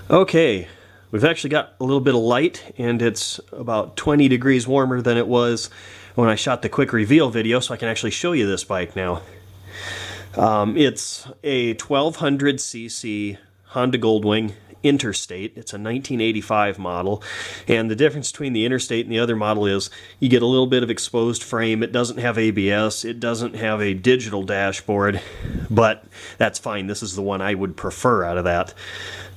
Okay, we've actually got a little bit of light, and it's about 20 degrees warmer than it was when I shot the quick reveal video, so I can actually show you this bike now. It's a 1200cc Honda Goldwing Interstate. It's a 1985 model, and the difference between the Interstate and the other model is you get a little bit of exposed frame. It doesn't have ABS, it doesn't have a digital dashboard, but that's fine. This is the one I would prefer out of that.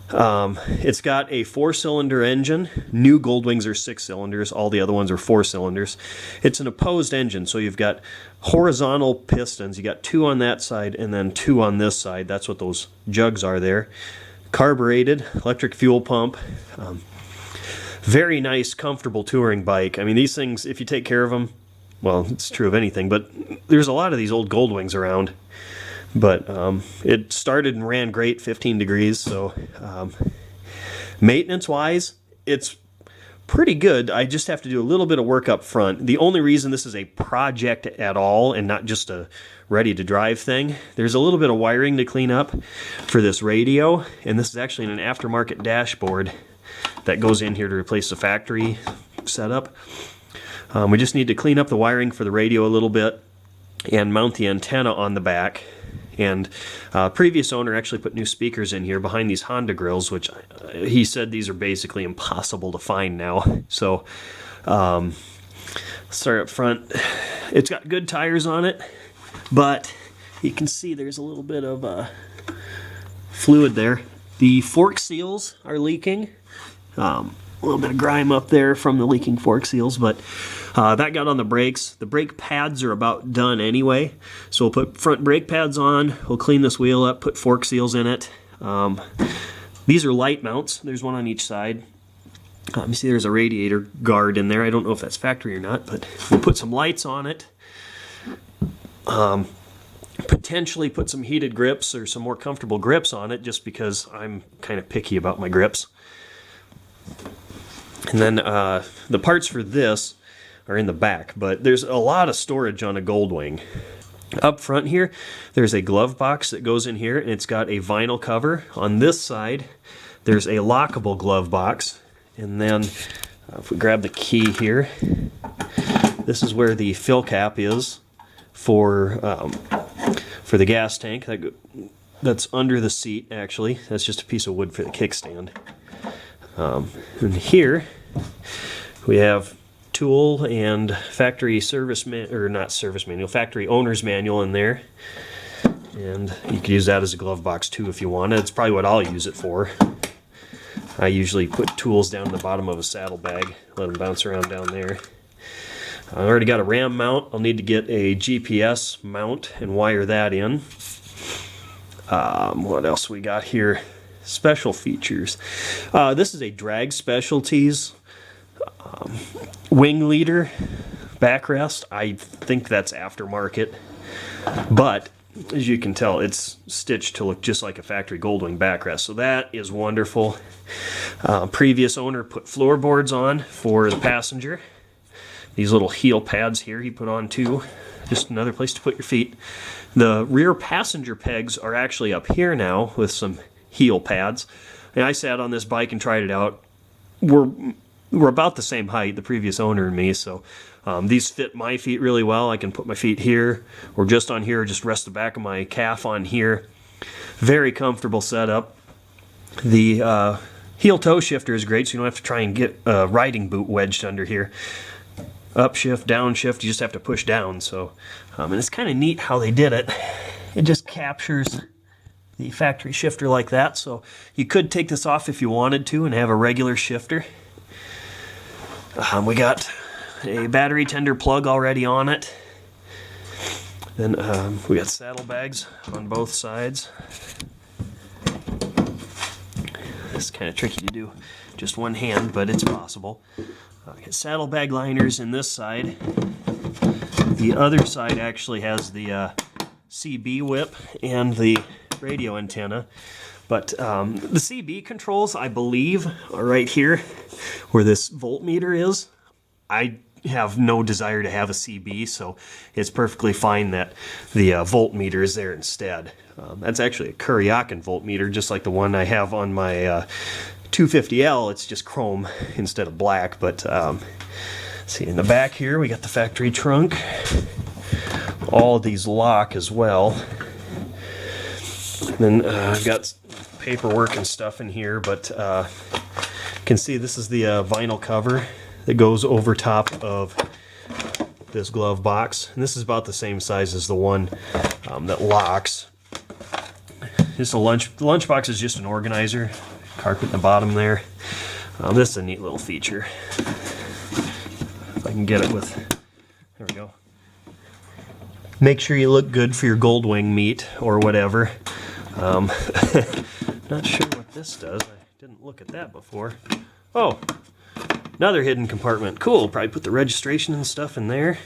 It's got a 4-cylinder engine. New Goldwings are 6 cylinders, all the other ones are 4 cylinders. It's an opposed engine, so you've got horizontal pistons. You got 2 on that side and then 2 on this side. That's what those jugs are there. Carbureted, electric fuel pump. Very nice, comfortable touring bike. I mean, these things, if you take care of them, well, it's true of anything, but there's a lot of these old Goldwings around. But it started and ran great, 15 degrees, so maintenance-wise, it's pretty good. I just have to do a little bit of work up front. The only reason this is a project at all and not just a ready-to-drive thing, there's a little bit of wiring to clean up for this radio, and this is actually an aftermarket dashboard that goes in here to replace the factory setup. We just need to clean up the wiring for the radio a little bit and mount the antenna on the back. And previous owner actually put new speakers in here behind these Honda grills, which he said these are basically impossible to find now. So start up front. It's got good tires on it, but you can see there's a little bit of fluid there. The fork seals are leaking. A little bit of grime up there from the leaking fork seals, but that got on the brakes. The brake pads are about done anyway, so we'll put front brake pads on, we'll clean this wheel up, put fork seals in it. These are light mounts. There's one on each side. You see there's a radiator guard in there. I don't know if that's factory or not, but we'll put some lights on it. Potentially put some heated grips or some more comfortable grips on it, just because I'm kind of picky about my grips. And then the parts for this are in the back, but there's a lot of storage on a Goldwing. Up front here, there's a glove box that goes in here, and it's got a vinyl cover. On this side, there's a lockable glove box, and then if we grab the key here, this is where the fill cap is for the gas tank. That's under the seat, actually. That's just a piece of wood for the kickstand. And here we have tool and factory factory owner's manual in there, and you could use that as a glove box too if you want. It's probably what I'll use it for. I usually put tools down in the bottom of a saddlebag, let them bounce around down there. I already got a RAM mount. I'll need to get a GPS mount and wire that in. What else we got here? Special features. This is a Drag Specialties wing leader backrest. I think that's aftermarket, but as you can tell, it's stitched to look just like a factory Goldwing backrest, so that is wonderful. Previous owner put floorboards on for the passenger. These little heel pads here he put on too, just another place to put your feet. The rear passenger pegs are actually up here now with some heel pads, and I sat on this bike and tried it out. We're about the same height, the previous owner and me, so these fit my feet really well. I can put my feet here or just on here, or just rest the back of my calf on here. Very comfortable setup. The heel toe shifter is great, so you don't have to try and get a riding boot wedged under here. Upshift, downshift, you just have to push down. So, and it's kind of neat how they did it. It just captures the factory shifter like that, so you could take this off if you wanted to and have a regular shifter. We got a battery tender plug already on it. Then we got saddlebags on both sides. It's kind of tricky to do just one hand, but it's possible. Got saddlebag liners in this side. The other side actually has the CB whip and the radio antenna, but the CB controls, I believe, are right here where this voltmeter is. I have no desire to have a CB, so it's perfectly fine that the voltmeter is there instead. That's actually a Kory voltmeter, just like the one I have on my 250L, it's just chrome instead of black. But see, in the back here, we got the factory trunk. All of these lock as well. And then I've got paperwork and stuff in here, but you can see this is the vinyl cover that goes over top of this glove box. And this is about the same size as the one that locks. Just a lunch box is just an organizer. Carpet in the bottom there. This is a neat little feature. If I can get it with, there we go. Make sure you look good for your Goldwing meat or whatever. Not sure what this does. I didn't look at that before. Oh, another hidden compartment. Cool. Probably put the registration and stuff in there.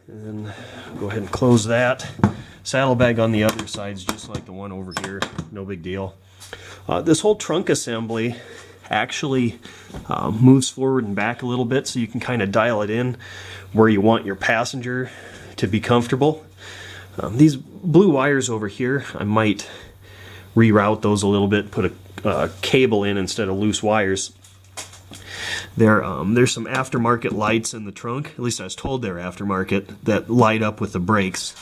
And then go ahead and close that. Saddlebag on the other side is just like the one over here. No big deal. This whole trunk assembly actually moves forward and back a little bit, so you can kind of dial it in where you want your passenger to be comfortable. These blue wires over here, I might reroute those a little bit, put a cable in instead of loose wires. There's some aftermarket lights in the trunk, at least I was told they're aftermarket, that light up with the brakes.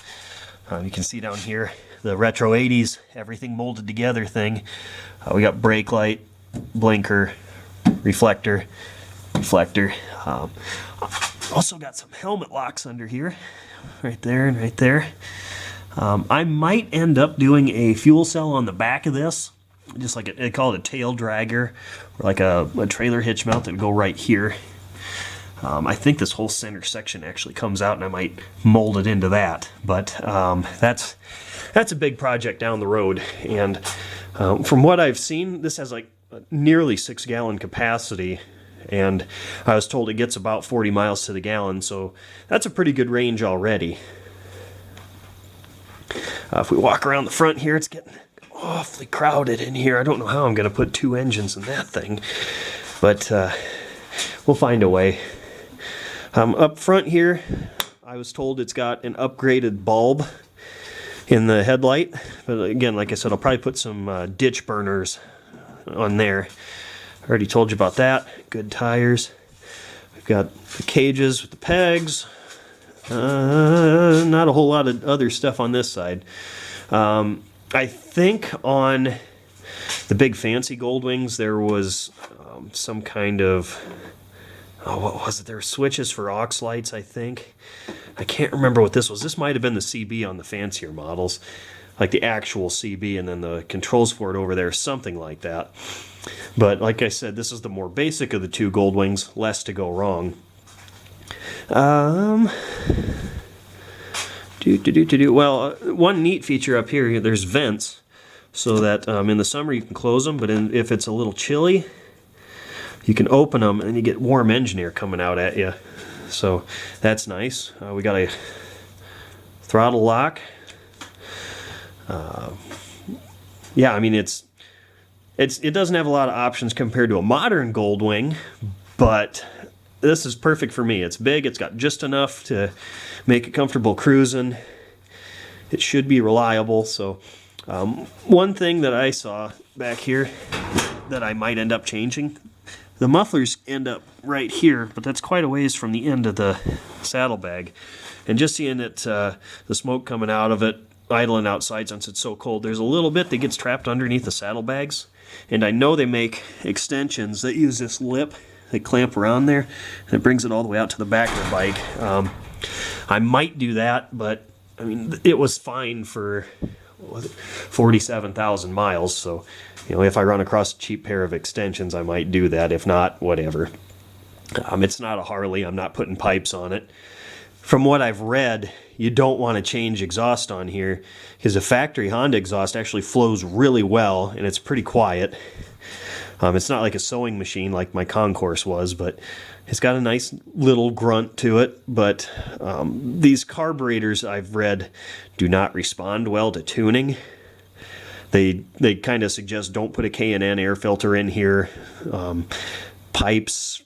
You can see down here the retro 80s, everything molded together thing. We got brake light, blinker, reflector. Also got some helmet locks under here, right there and right there. I might end up doing a fuel cell on the back of this, just like they call it a tail dragger, or like a trailer hitch mount that would go right here. I think this whole center section actually comes out, and I might mold it into that. But that's a big project down the road. And from what I've seen, this has like nearly 6-gallon capacity, and I was told it gets about 40 miles to the gallon, so that's a pretty good range already. If we walk around the front here, it's getting awfully crowded in here. I don't know how I'm going to put 2 engines in that thing, but we'll find a way. Up front here, I was told it's got an upgraded bulb in the headlight, but again, like I said, I'll probably put some ditch burners on there. I already told you about that. Good tires. We've got the cages with the pegs. Not a whole lot of other stuff on this side. I think on the big fancy Goldwings there was some kind of, what was it? There were switches for aux lights, I think. I can't remember what this was. This might have been the CB on the fancier models, like the actual CB, and then the controls for it over there, something like that. But like I said, this is the more basic of the two Goldwings, less to go wrong. Well, one neat feature up here, there's vents, so that in the summer you can close them, but if it's a little chilly, you can open them and you get warm engine air coming out at you. So that's nice. We got a throttle lock. Yeah, I mean it doesn't have a lot of options compared to a modern Goldwing, but this is perfect for me. It's big, it's got just enough to make it comfortable cruising. It should be reliable. So one thing that I saw back here that I might end up changing, the mufflers end up right here, but that's quite a ways from the end of the saddlebag. And just seeing it, the smoke coming out of it, idling outside since it's so cold, there's a little bit that gets trapped underneath the saddlebags. And I know they make extensions that use this lip. They clamp around there, and it brings it all the way out to the back of the bike. I might do that, but I mean, it was fine for 47,000 miles. So, you know, if I run across a cheap pair of extensions, I might do that. If not, whatever. It's not a Harley. I'm not putting pipes on it. From what I've read, you don't want to change exhaust on here because the factory Honda exhaust actually flows really well, and it's pretty quiet. It's not like a sewing machine like my Concourse was, but it's got a nice little grunt to it. But these carburetors, I've read, do not respond well to tuning. They kind of suggest don't put a K&N air filter in here. Pipes,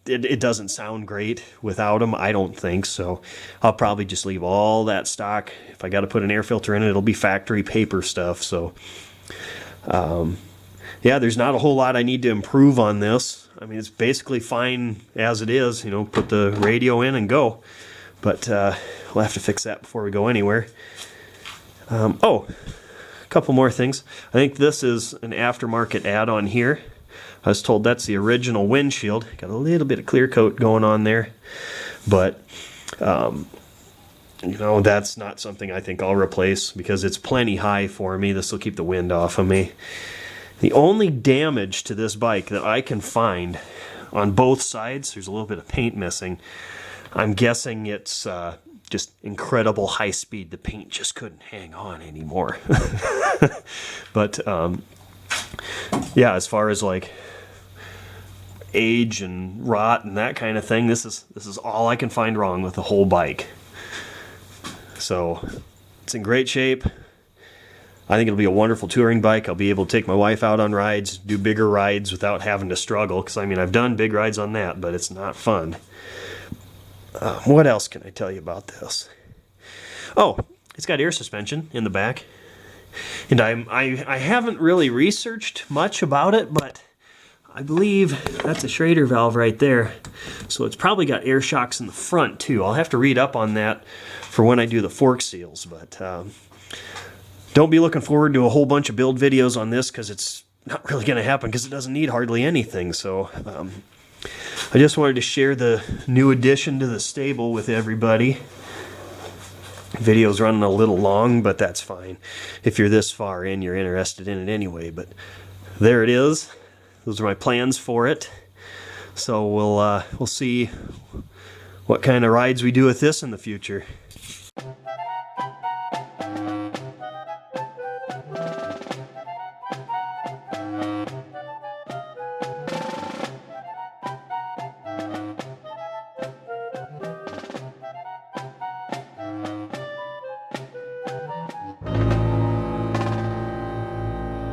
it doesn't sound great without them, I don't think. So I'll probably just leave all that stock. If I got to put an air filter in it, it'll be factory paper stuff. So Yeah, there's not a whole lot I need to improve on this. I mean, it's basically fine as it is. You know, put the radio in and go. But we'll have to fix that before we go anywhere. Oh, a couple more things. I think this is an aftermarket add-on here. I was told that's the original windshield. Got a little bit of clear coat going on there. But, you know, that's not something I think I'll replace because it's plenty high for me. This will keep the wind off of me. The only damage to this bike that I can find on both sides, there's a little bit of paint missing. I'm guessing it's just incredible high speed. The paint just couldn't hang on anymore. But yeah, as far as like age and rot and that kind of thing, this is all I can find wrong with the whole bike. So it's in great shape. I think it'll be a wonderful touring bike. I'll be able to take my wife out on rides, do bigger rides without having to struggle. Because, I mean, I've done big rides on that, but it's not fun. What else can I tell you about this? Oh, it's got air suspension in the back. And I haven't really researched much about it, but I believe that's a Schrader valve right there. So it's probably got air shocks in the front, too. I'll have to read up on that for when I do the fork seals, but... don't be looking forward to a whole bunch of build videos on this because it's not really going to happen because it doesn't need hardly anything. So I just wanted to share the new addition to the stable with everybody. Video's running a little long, but that's fine. If you're this far in, you're interested in it anyway. But there it is. Those are my plans for it. So we'll see what kind of rides we do with this in the future.